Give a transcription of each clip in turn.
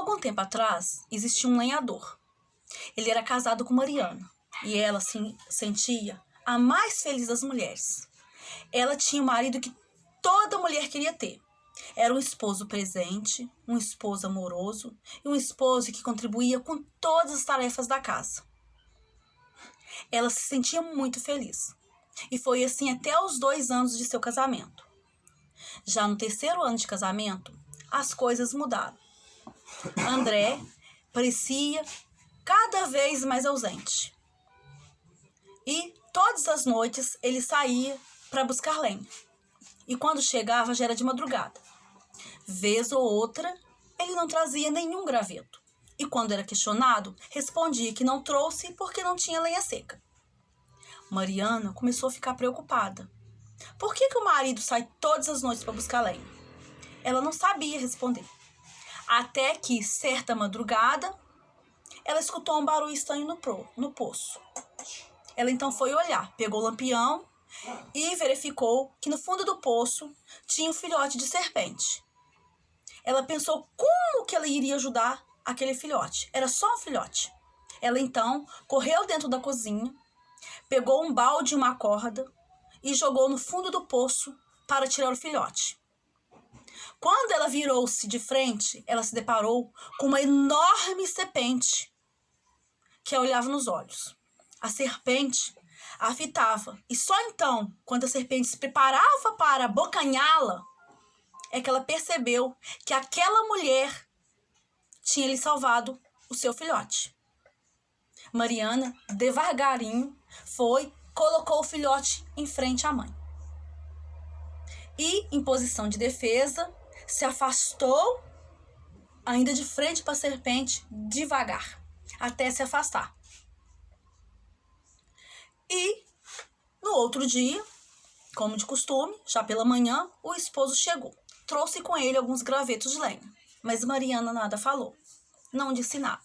algum tempo atrás, existia um lenhador. Ele era casado com Mariana e ela se sentia a mais feliz das mulheres. Ela tinha o marido que toda mulher queria ter. Era um esposo presente, um esposo amoroso e um esposo que contribuía com todas as tarefas da casa. Ela se sentia muito feliz. E foi assim até os 2 anos de seu casamento. Já no 3º ano de casamento, as coisas mudaram. André parecia cada vez mais ausente. E todas as noites ele saía para buscar lenha. E quando chegava já era de madrugada. Vez ou outra, ele não trazia nenhum graveto. E quando era questionado, respondia que não trouxe porque não tinha lenha seca. Mariana começou a ficar preocupada. Por que o marido sai todas as noites para buscar lenha? Ela não sabia responder. Até que, certa madrugada, ela escutou um barulho estranho no poço. Ela então foi olhar, pegou o lampião e verificou que no fundo do poço tinha um filhote de serpente. Ela pensou como que ela iria ajudar aquele filhote. Era só um filhote. Ela então correu dentro da cozinha, pegou um balde e uma corda e jogou no fundo do poço para tirar o filhote. Quando ela virou-se de frente, ela se deparou com uma enorme serpente que a olhava nos olhos. A serpente a fitava e só então, quando a serpente se preparava para abocanhá-la, é que ela percebeu que aquela mulher tinha lhe salvado o seu filhote. Mariana, devagarinho, colocou o filhote em frente à mãe. E, em posição de defesa, se afastou, ainda de frente para a serpente, devagar, até se afastar. E, no outro dia, como de costume, já pela manhã, o esposo chegou. Trouxe com ele alguns gravetos de lenha, mas Mariana nada falou, não disse nada.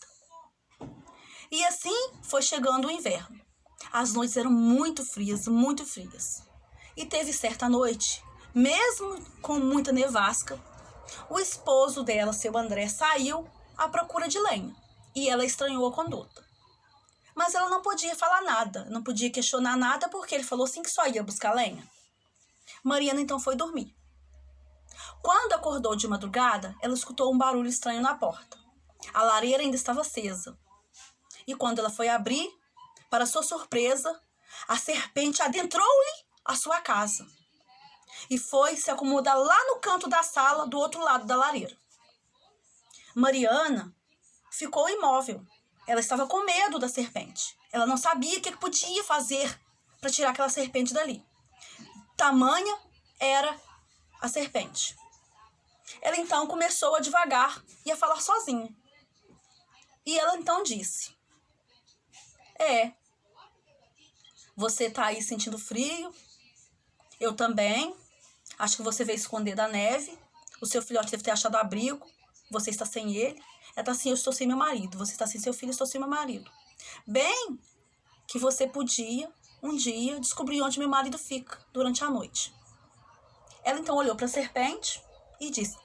E assim foi chegando o inverno. As noites eram muito frias, muito frias. E teve certa noite, mesmo com muita nevasca, o esposo dela, seu André, saiu à procura de lenha e ela estranhou a conduta. Mas ela não podia falar nada, não podia questionar nada porque ele falou assim que só ia buscar lenha. Mariana então foi dormir. Quando acordou de madrugada, ela escutou um barulho estranho na porta. A lareira ainda estava acesa. E quando ela foi abrir, para sua surpresa, a serpente adentrou-lhe a sua casa e foi se acomodar lá no canto da sala, do outro lado da lareira. Mariana ficou imóvel. Ela estava com medo da serpente. Ela não sabia o que podia fazer para tirar aquela serpente dali. Tamanha era a serpente. Ela então começou a devagar e a falar sozinha. E ela então disse: você tá aí sentindo frio, eu também, acho que você veio esconder da neve, o seu filhote deve ter achado abrigo, você está sem ele, ela tá assim, eu estou sem meu marido, você está sem seu filho, eu estou sem meu marido. Bem que você podia, um dia, descobrir onde meu marido fica durante a noite. Ela então olhou para a serpente e disse: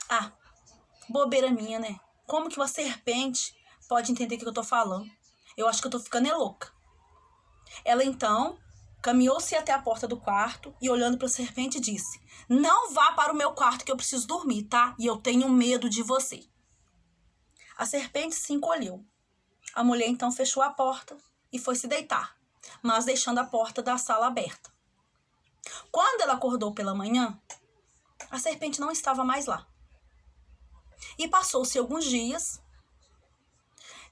bobeira minha, né? Como que uma serpente pode entender o que eu tô falando? Eu acho que eu tô ficando louca. Ela então caminhou-se até a porta do quarto e, olhando para a serpente, disse: não vá para o meu quarto que eu preciso dormir, tá? E eu tenho medo de você. A serpente se encolheu. A mulher então fechou a porta e foi se deitar, mas deixando a porta da sala aberta. Quando ela acordou pela manhã, a serpente não estava mais lá. E passou-se alguns dias,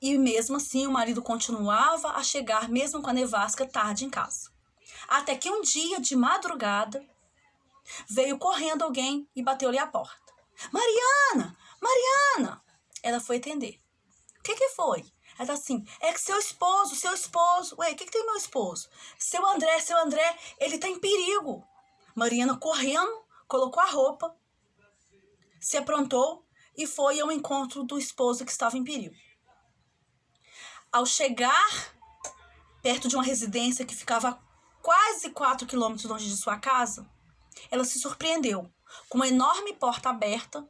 e mesmo assim o marido continuava a chegar, mesmo com a nevasca, tarde em casa. Até que um dia, de madrugada, veio correndo alguém e bateu-lhe a porta. Mariana! Mariana! Ela foi atender. O que foi? Ela tá assim: é que seu esposo. Ué, o que tem meu esposo? Seu André, ele tá em perigo. Mariana, correndo, colocou a roupa, se aprontou e foi ao encontro do esposo que estava em perigo. Ao chegar perto de uma residência que ficava a quase 4 quilômetros longe de sua casa, ela se surpreendeu com uma enorme porta aberta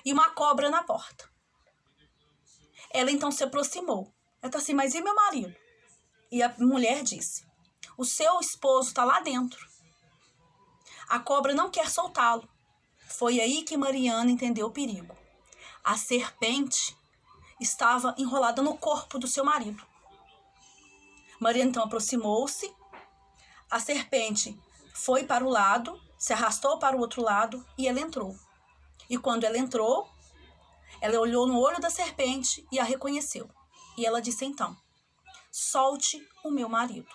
e uma cobra na porta. Ela então se aproximou. Ela tá assim, mas e meu marido? E a mulher disse, o seu esposo está lá dentro. A cobra não quer soltá-lo. Foi aí que Mariana entendeu o perigo. A serpente estava enrolada no corpo do seu marido. Mariana então aproximou-se. A serpente foi para o lado, se arrastou para o outro lado e ela entrou. E quando ela entrou, ela olhou no olho da serpente e a reconheceu. E ela disse então, solte o meu marido.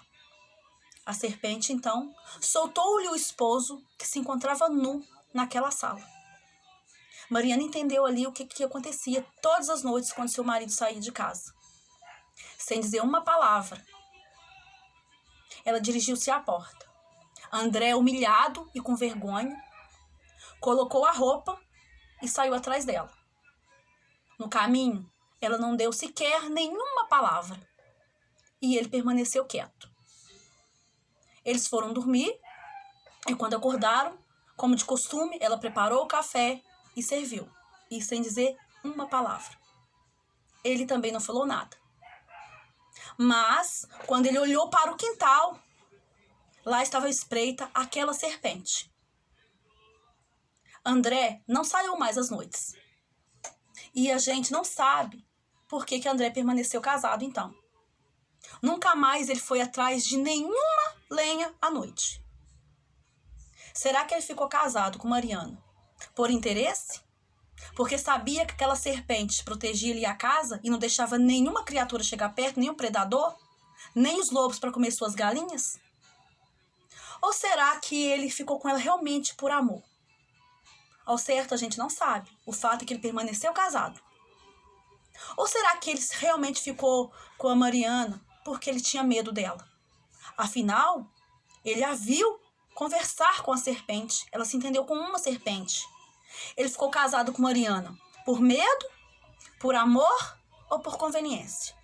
A serpente então soltou-lhe o esposo que se encontrava nu naquela sala. Mariana entendeu ali o que acontecia todas as noites quando seu marido saía de casa. Sem dizer uma palavra, ela dirigiu-se à porta. André, humilhado e com vergonha, colocou a roupa e saiu atrás dela. No caminho, ela não deu sequer nenhuma palavra. E ele permaneceu quieto. Eles foram dormir e quando acordaram, como de costume, ela preparou o café e serviu. E sem dizer uma palavra. Ele também não falou nada. Mas, quando ele olhou para o quintal, lá estava espreita aquela serpente. André não saiu mais às noites. E a gente não sabe por que André permaneceu casado então. Nunca mais ele foi atrás de nenhuma lenha à noite. Será que ele ficou casado com Mariana por interesse? Porque sabia que aquela serpente protegia ali a casa e não deixava nenhuma criatura chegar perto, nenhum predador, nem os lobos para comer suas galinhas? Ou será que ele ficou com ela realmente por amor? Ao certo, a gente não sabe. O fato é que ele permaneceu casado. Ou será que ele realmente ficou com a Mariana porque ele tinha medo dela? Afinal, ele a viu conversar com a serpente. Ela se entendeu com uma serpente. Ele ficou casado com Mariana por medo, por amor ou por conveniência?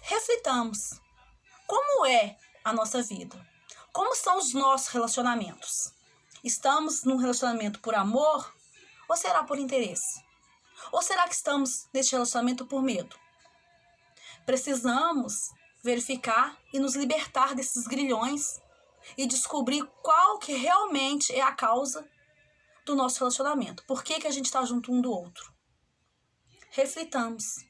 Reflitamos. Como é a nossa vida? Como são os nossos relacionamentos? Estamos num relacionamento por amor ou será por interesse? Ou será que estamos neste relacionamento por medo? Precisamos verificar e nos libertar desses grilhões e descobrir qual que realmente é a causa do nosso relacionamento. Por que a gente está junto um do outro? Reflitamos.